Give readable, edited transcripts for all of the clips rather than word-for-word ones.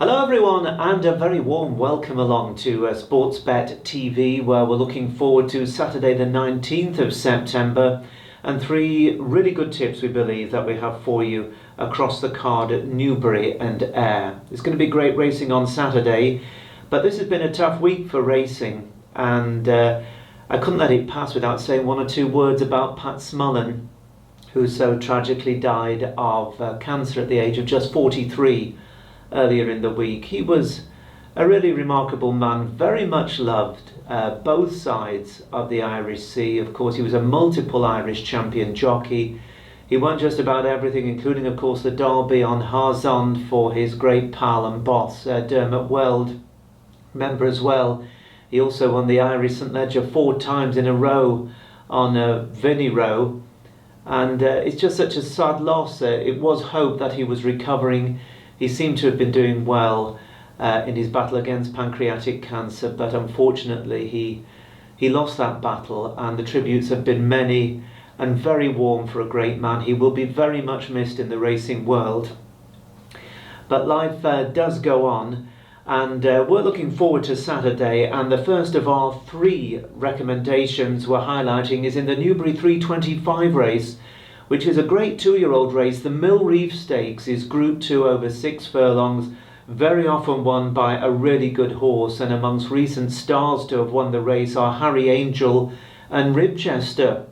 Hello everyone, and a very warm welcome along to Sportsbet TV, where we're looking forward to Saturday the 19th of September and three really good tips we believe that we have for you across the card at Newbury and Ayr. It's going to be great racing on Saturday, but this has been a tough week for racing, and I couldn't let it pass without saying one or two words about Pat Smallin, who so tragically died of cancer at the age of just 43 earlier in the week. He was a really remarkable man, very much loved both sides of the Irish Sea. Of course, he was a multiple Irish champion jockey. He won just about everything, including, of course, the Derby on Harzond for his great pal and boss, Dermot Weld. Remember as well, he also won the Irish St Leger 4 times in a row on Vinny Row. And it's just such a sad loss. It was hoped that he was recovering. He seemed to have been doing well in his battle against pancreatic cancer, but unfortunately he lost that battle, and the tributes have been many and very warm for a great man. He will be very much missed in the racing world. But life does go on, and we're looking forward to Saturday, and the first of our three recommendations we're highlighting is in the Newbury 325 race, which is a great 2-year-old race. The Reef Stakes is Group 2 over 6 furlongs, very often won by a really good horse, and amongst recent stars to have won the race are Harry Angel and Ribchester.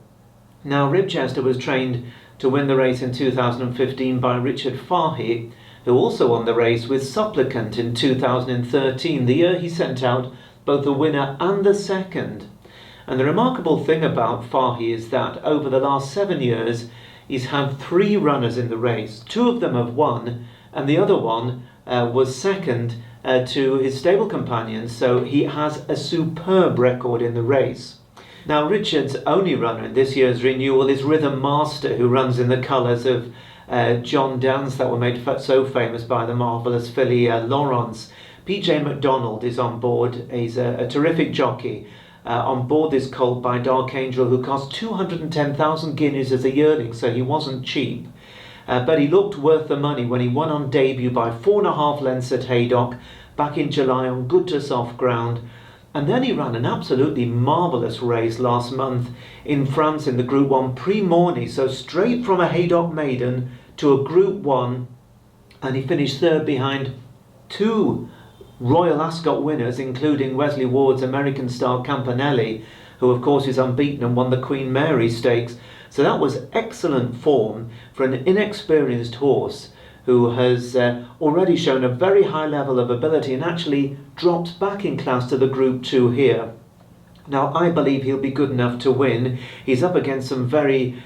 Now, Ribchester was trained to win the race in 2015 by Richard Fahey, who also won the race with Supplicant in 2013, the year he sent out both the winner and the second. And the remarkable thing about Fahey is that over the last 7 years, he's had 3 runners in the race. 2 of them have won, and the other one was second to his stable companions, so he has a superb record in the race. Now, Richard's only runner in this year's renewal is Rhythm Master, who runs in the colours of John Dance that were made so famous by the marvellous filly Laurence. PJ MacDonald is on board. He's a terrific jockey. On board this colt by Dark Angel, who cost 210,000 guineas as a yearling, so he wasn't cheap. But he looked worth the money when he won on debut by 4.5 lengths at Haydock back in July on good to soft ground. And then he ran an absolutely marvellous race last month in France in the Group 1 Prix Morny, so straight from a Haydock maiden to a Group 1, and he finished third behind 2 Royal Ascot winners, including Wesley Ward's American star Campanelli, who of course is unbeaten and won the Queen Mary Stakes. So that was excellent form for an inexperienced horse who has already shown a very high level of ability and actually dropped back in class to the Group 2 here. Now, I believe he'll be good enough to win. He's up against some very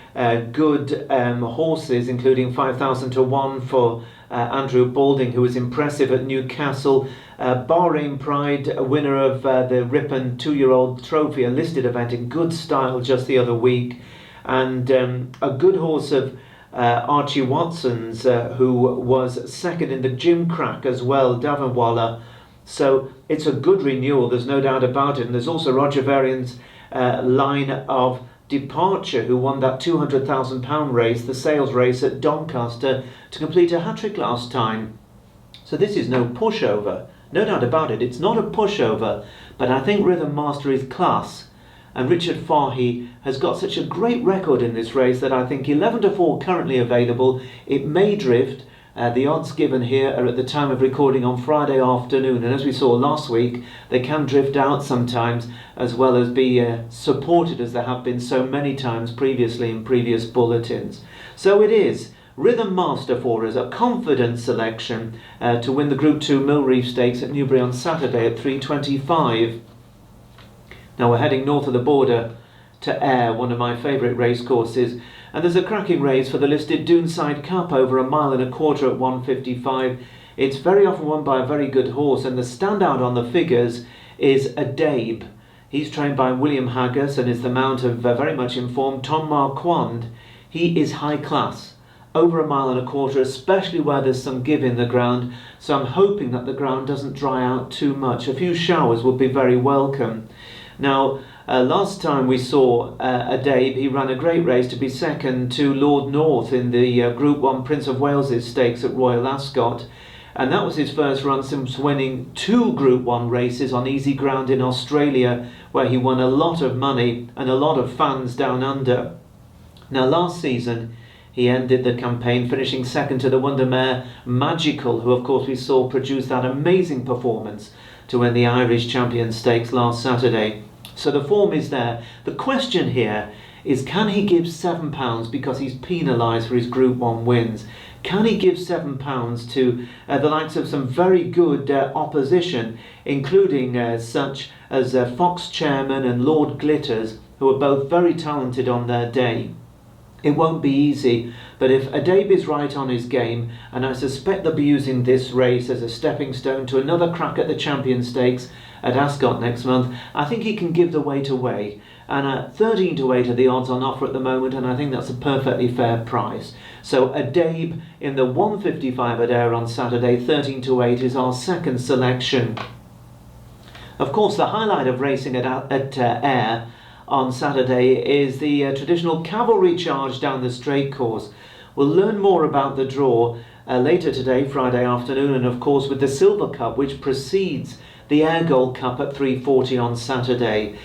good horses, including 5,000 to 1 for Andrew Balding, who was impressive at Newcastle. Bahrain Pride, a winner of the Ripon 2-year-old trophy, a listed event in good style just the other week. And a good horse of Archie Watson's, who was second in the Gimcrack as well, Davanwala. So it's a good renewal, there's no doubt about it. And there's also Roger Varian's line of Departure, who won that £200,000 race, the sales race at Doncaster, to complete a hat-trick last time. So this is no pushover, no doubt about it. It's not a pushover, but I think Rhythm Master is class. And Richard Fahey has got such a great record in this race that I think 11 to 4 currently available. It may drift. The odds given here are at the time of recording on Friday afternoon, and as we saw last week, they can drift out sometimes, as well as be supported as they have been so many times previously in previous bulletins. So it is Rhythm Master for us, a confident selection to win the Group 2 Reef Stakes at Newbury on Saturday at 3:25. Now we're heading north of the border to Ayr, one of my favourite race courses, and there's a cracking race for the listed Duneside Cup over 1.25 miles at 1:55. It's very often won by a very good horse, and the standout on the figures is Adabe. He's trained by William Haggis and is the mount of very much informed Tom Marquand. He is high class, over 1.25 miles, especially where there's some give in the ground, so I'm hoping that the ground doesn't dry out too much. A few showers would be very welcome. Now, last time we saw Adabe, he ran a great race to be second to Lord North in the Group 1 Prince of Wales' Stakes at Royal Ascot. and that was his first run since winning 2 Group 1 races on easy ground in Australia, where he won a lot of money and a lot of fans down under. Now last season he ended the campaign finishing second to the Wonder Mare Magical, who of course we saw produce that amazing performance to win the Irish Champion Stakes last Saturday. So the form is there. The question here is, can he give £7 because he's penalised for his Group 1 wins? Can he give £7 to the likes of some very good opposition, including such as Fox Chairman and Lord Glitters, who are both very talented on their day? It won't be easy, but if Adabe is right on his game, and I suspect they'll be using this race as a stepping stone to another crack at the Champion Stakes at Ascot next month, I think he can give the weight away. And at 13 to 8 are the odds on offer at the moment, and I think that's a perfectly fair price. So Adabe in the 155 at Ayr on Saturday, 13 to 8 is our second selection. Of course, the highlight of racing at Ayr on Saturday is the traditional cavalry charge down the straight course. We'll learn more about the draw later today, Friday afternoon, and of course with the Silver Cup, which precedes the Ayr Gold Cup at 3:40 on Saturday.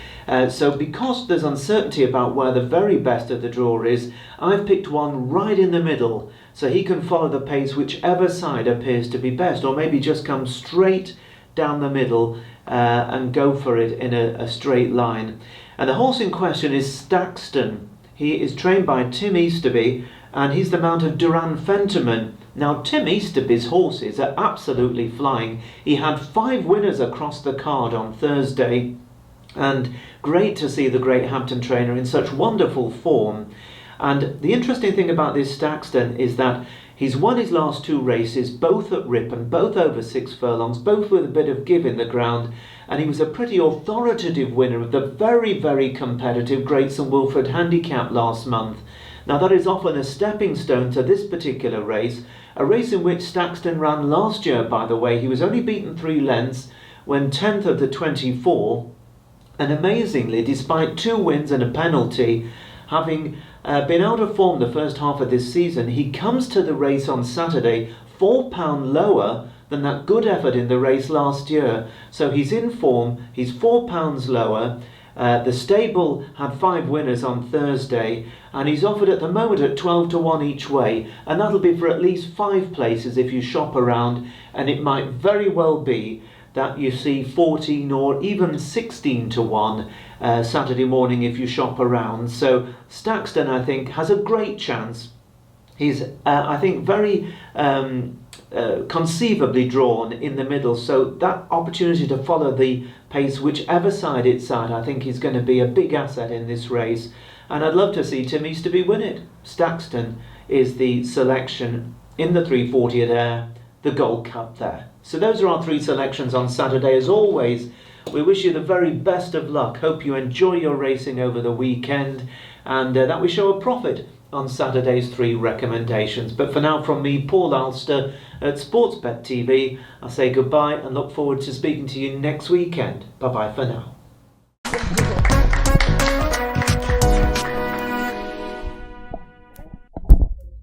So because there's uncertainty about where the very best of the draw is, I've picked one right in the middle, so he can follow the pace whichever side appears to be best, or maybe just come straight down the middle and go for it in a straight line. And the horse in question is Stakston. He is trained by Tim Easterby, and he's the mount of Duran Fenterman. Now, Tim Easterby's horses are absolutely flying. He had 5 winners across the card on Thursday, and great to see the Great Hampton trainer in such wonderful form. And the interesting thing about this Stakston is that he's won his last 2 races, both at Ripon, both over 6 furlongs, both with a bit of give in the ground, and he was a pretty authoritative winner of the very, very competitive Great St Wilfrid Handicap last month. Now that is often a stepping stone to this particular race, a race in which Stakston ran last year, by the way. He was only beaten 3 lengths when 10th of the 24, and amazingly, despite 2 wins and a penalty, having been out of form the first half of this season, he comes to the race on Saturday £4 lower than that good effort in the race last year. So he's in form, he's £4 lower. The stable had 5 winners on Thursday, and he's offered at the moment at 12 to 1 each way, and that'll be for at least 5 places if you shop around, and it might very well be that you see 14 or even 16 to 1 Saturday morning if you shop around. So Stakston, I think, has a great chance. He's, I think, very conceivably drawn in the middle, so that opportunity to follow the pace whichever side it's at, I think is going to be a big asset in this race, and I'd love to see Tim Easterby win it. Stakston is the selection in the 3:40 at Ayr, the Gold Cup there. So those are our 3 selections on Saturday. As always, we wish you the very best of luck. Hope you enjoy your racing over the weekend, and that we show a profit on Saturday's 3 recommendations. But for now, from me, Paul Alster at Sportsbet TV, I say goodbye and look forward to speaking to you next weekend. Bye bye for now.